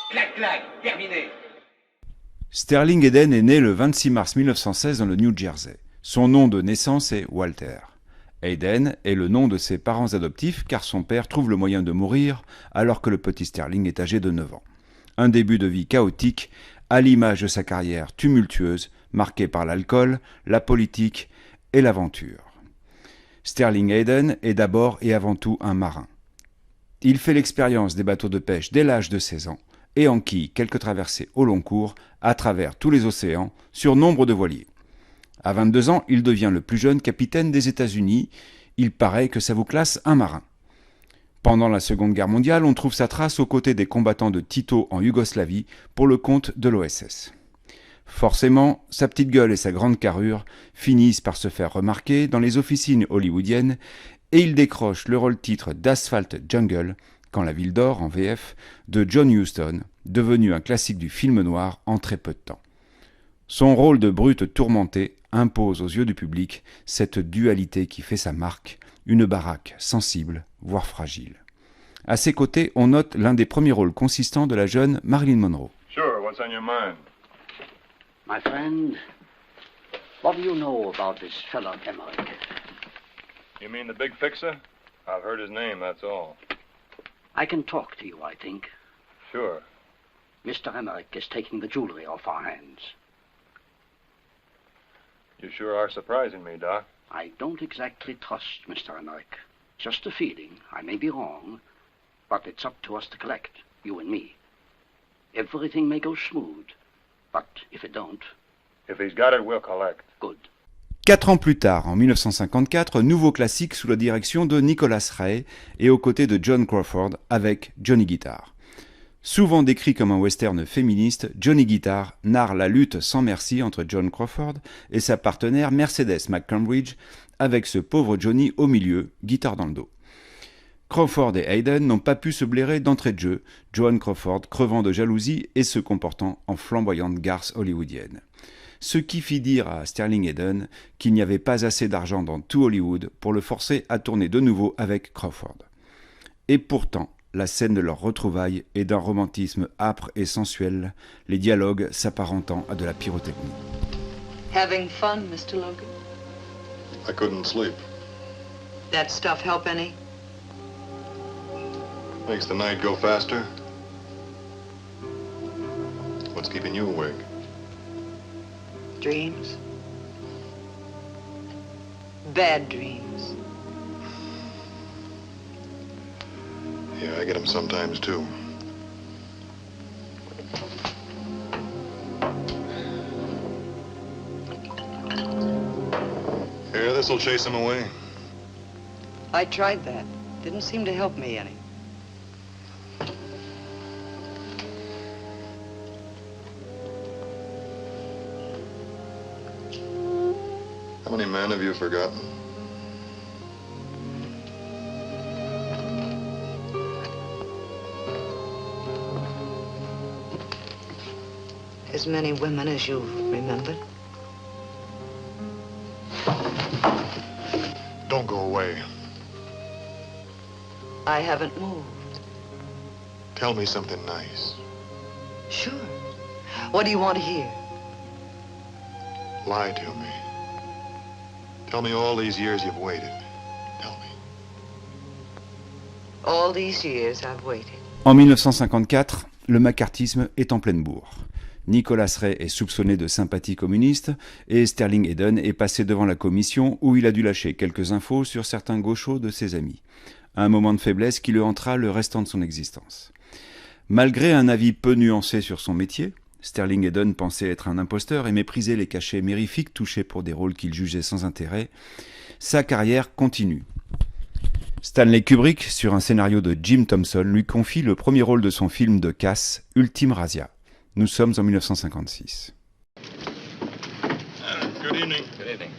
Clac, clac, terminé. Sterling Hayden est né le 26 mars 1916 dans le New Jersey. Son nom de naissance est Walter. Hayden est le nom de ses parents adoptifs car son père trouve le moyen de mourir alors que le petit Sterling est âgé de 9 ans. Un début de vie chaotique, à l'image de sa carrière tumultueuse, marquée par l'alcool, la politique et l'aventure. Sterling Hayden est d'abord et avant tout un marin. Il fait l'expérience des bateaux de pêche dès l'âge de 16 ans et enquille quelques traversées au long cours à travers tous les océans sur nombre de voiliers. À 22 ans, il devient le plus jeune capitaine des États-Unis. Il paraît que ça vous classe un marin. Pendant la Seconde Guerre mondiale, on trouve sa trace aux côtés des combattants de Tito en Yougoslavie pour le compte de l'OSS. Forcément, sa petite gueule et sa grande carrure finissent par se faire remarquer dans les officines hollywoodiennes et il décroche le rôle-titre d'Asphalt Jungle, quand la ville dort en VF, de John Huston, devenu un classique du film noir en très peu de temps. Son rôle de brute tourmentée impose aux yeux du public cette dualité qui fait sa marque, une baraque sensible, voire fragile. À ses côtés, on note l'un des premiers rôles consistants de la jeune Marilyn Monroe. Sure, what's on your mind? My friend, what do you know about this fellow Emmerich? You mean the big fixer? I've heard his name, that's all. I can talk to you, I think. Sure. Mr. Emmerich is taking the jewelry off our hands. You sure are surprising me, Doc. I don't exactly trust Mr. Emmerich. Just a feeling. I may be wrong, but it's up to us to collect, you and me. Everything may go smooth, but if it don't... If he's got it, we'll collect. Good. 4 ans plus tard, en 1954, nouveau classique sous la direction de Nicholas Ray et aux côtés de Joan Crawford avec Johnny Guitar. Souvent décrit comme un western féministe, Johnny Guitar narre la lutte sans merci entre Joan Crawford et sa partenaire Mercedes McCambridge, avec ce pauvre Johnny au milieu, guitare dans le dos. Crawford et Hayden n'ont pas pu se blairer d'entrée de jeu, Joan Crawford crevant de jalousie et se comportant en flamboyante garce hollywoodienne. Ce qui fit dire à Sterling Hayden qu'il n'y avait pas assez d'argent dans tout Hollywood pour le forcer à tourner de nouveau avec Crawford. Et pourtant, la scène de leur retrouvailles est d'un romantisme âpre et sensuel, les dialogues s'apparentant à de la pyrotechnie. Having fun, Mr. Logan? I couldn't sleep. That stuff help any? Makes the night go faster. What's keeping you awake? Dreams? Bad dreams. Yeah, I get them sometimes, too. Here, this'll chase them away. I tried that. Didn't seem to help me any. How many men have you forgotten? As many women as you remembered. Don't go away. I haven't moved. Tell me something nice. Sure. What do you want to hear? Lie to me. Tell me all these years you've waited. Tell me. All these years I've waited. En 1954, le macartisme est en pleine bourre. Nicholas Ray est soupçonné de sympathie communiste et Sterling Hayden est passé devant la commission où il a dû lâcher quelques infos sur certains gauchos de ses amis. Un moment de faiblesse qui le hantera le restant de son existence. Malgré un avis peu nuancé sur son métier, Sterling Hayden pensait être un imposteur et méprisait les cachets mérifiques touchés pour des rôles qu'il jugeait sans intérêt. Sa carrière continue. Stanley Kubrick, sur un scénario de Jim Thompson, lui confie le premier rôle de son film de casse, Ultime Razia. Nous sommes en 1956. Good evening. Good evening.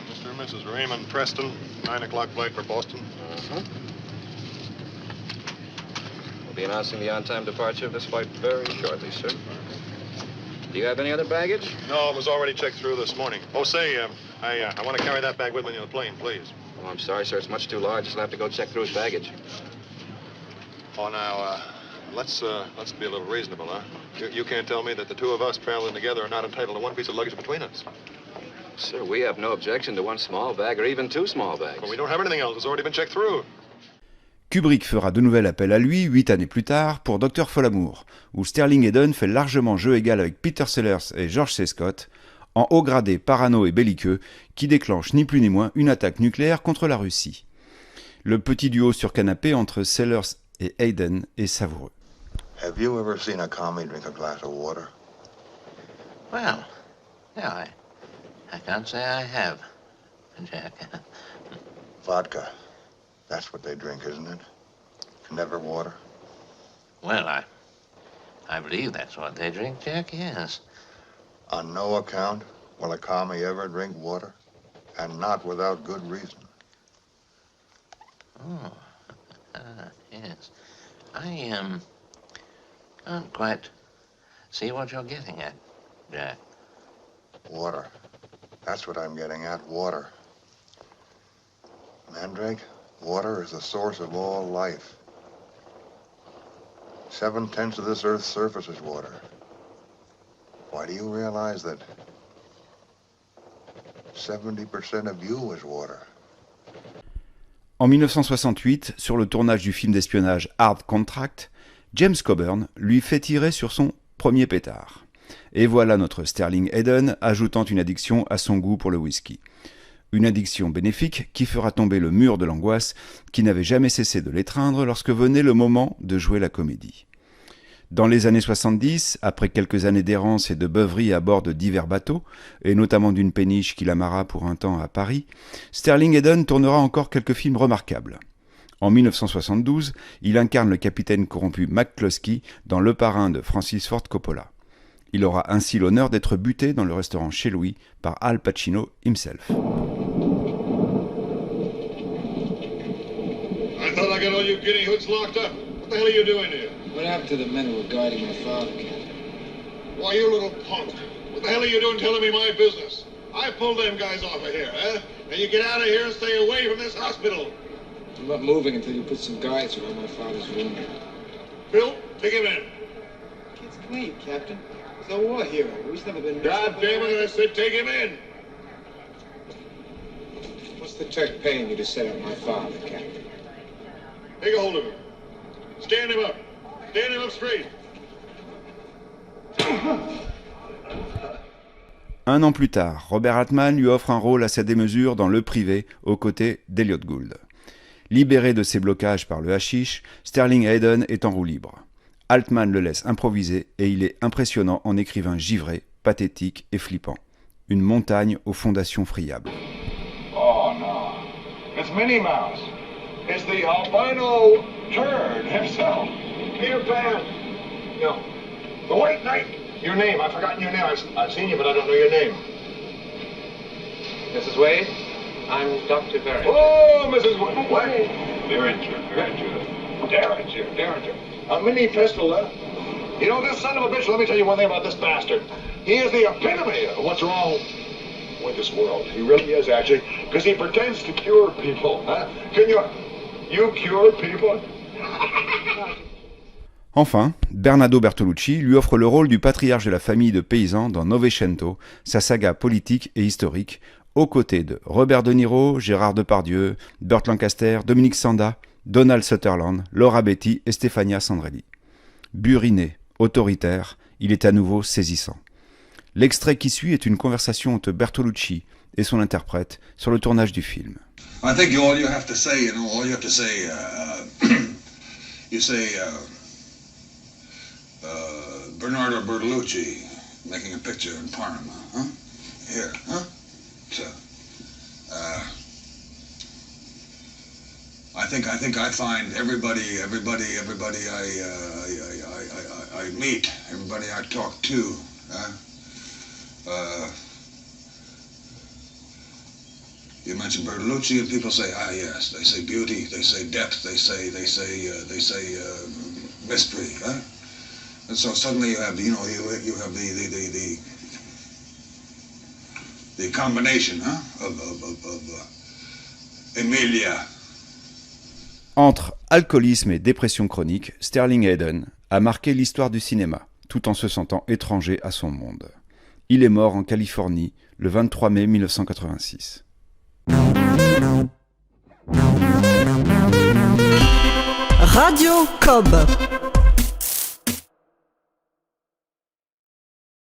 Mr. and Mrs. Raymond Preston, 9 o'clock flight for Boston. We'll be announcing the on-time departure of this flight very shortly, sir. Do you have any other baggage? No, it was already checked through this morning. Oh, say, I want to carry that bag with me in the plane, please. Oh, I'm sorry, sir. It's much too large. I'll have to go check through his baggage. Oh, now, let's be a little reasonable, huh? You can't tell me that the two of us traveling together are not entitled to one piece of luggage between us. Sir, we have no objection to one small bag or even two small bags. But we don't have anything else. It's already been checked through. Kubrick fera de nouvel appel à lui 8 années plus tard pour Dr. Folamour, où Sterling Hayden fait largement jeu égal avec Peter Sellers et George C. Scott, en haut gradé parano et belliqueux, qui déclenche ni plus ni moins une attaque nucléaire contre la Russie. Le petit duo sur canapé entre Sellers et Hayden est savoureux. Have you ever seen a commie drink a glass of water? Well, yeah, I can't say I have, Jack. Vodka. That's what they drink, isn't it? Never water. Well, I believe that's what they drink, Jack, yes. On no account will a commie ever drink water, and not without good reason. Oh, yes. I can't quite see what you're getting at, Jack. Water. That's what I'm getting at, water. Mandrake, water is the source of all life. 7/10 of this Earth's surface is water. Why do you realize that 70% of you is water? En 1968, sur le tournage du film d'espionnage Hard Contract, James Coburn lui fait tirer sur son premier pétard. Et voilà notre Sterling Hayden ajoutant une addiction à son goût pour le whisky. Une addiction bénéfique qui fera tomber le mur de l'angoisse qui n'avait jamais cessé de l'étreindre lorsque venait le moment de jouer la comédie. Dans les années 70, après quelques années d'errance et de beuverie à bord de divers bateaux, et notamment d'une péniche qui l'amarra pour un temps à Paris, Sterling Hayden tournera encore quelques films remarquables. En 1972, il incarne le capitaine corrompu McCluskey dans Le Parrain de Francis Ford Coppola. Il aura ainsi l'honneur d'être buté dans le restaurant chez Louis par Al Pacino himself. I thought I got all you guinea hoods locked up. What the hell are you doing here? What happened to the men who were guiding my father, Captain? Why, you little punk. What the hell are you doing telling me my business? I pulled them guys off of here, huh? Now you get out of here and stay away from this hospital. I'm not moving until you put some guards around my father's room. Bill, take him in. Kid's clean, Captain. He's a war hero. He's never been... God damn it, I said take him in. What's the Turk paying you to set up my father, Captain? Take a hold of him. Stand him up. Stand him up straight. Un an plus tard, Robert Altman lui offre un rôle à sa démesure dans Le Privé, aux côtés d'Elliot Gould. Libéré de ses blocages par le hashish, Sterling Hayden est en roue libre. Altman le laisse improviser et il est impressionnant en écrivain givré, pathétique et flippant. Une montagne aux fondations friables. Oh, no. It's Minnie Mouse. It's the albino turd himself. Peter Pan. No. The White Knight. Your name. I've forgotten your name. I've seen you, but I don't know your name. Mrs. Wade, I'm Dr. Derringer. Oh, Mrs. What? Derringer. A mini pistol, huh? You know, this son of a bitch, let me tell you one thing about this bastard. He is the epitome of what's wrong with this world. He really is, actually, because he pretends to cure people, huh? Can you cure people? Enfin, Bernardo Bertolucci lui offre le rôle du patriarche de la famille de paysans dans Novecento, sa saga politique et historique, aux côtés de Robert De Niro, Gérard Depardieu, Burt Lancaster, Dominique Sanda, Donald Sutherland, Laura Betti et Stefania Sandrelli. Buriné, autoritaire, il est à nouveau saisissant. L'extrait qui suit est une conversation entre Bertolucci et son interprète sur le tournage du film. I think all you have to say, you say, Bernardo Bertolucci making a picture in Parma, huh? Here, huh? So, I think I find everybody I meet, everybody I talk to, you mention Bertolucci, and people say, ah, yes. They say beauty. They say depth. They say mystery. Huh? And so suddenly you have, you have the The combination, of Emilia. Entre alcoolisme et dépression chronique, Sterling Hayden a marqué l'histoire du cinéma, tout en se sentant étranger à son monde. Il est mort en Californie le 23 mai 1986. Radio Cob.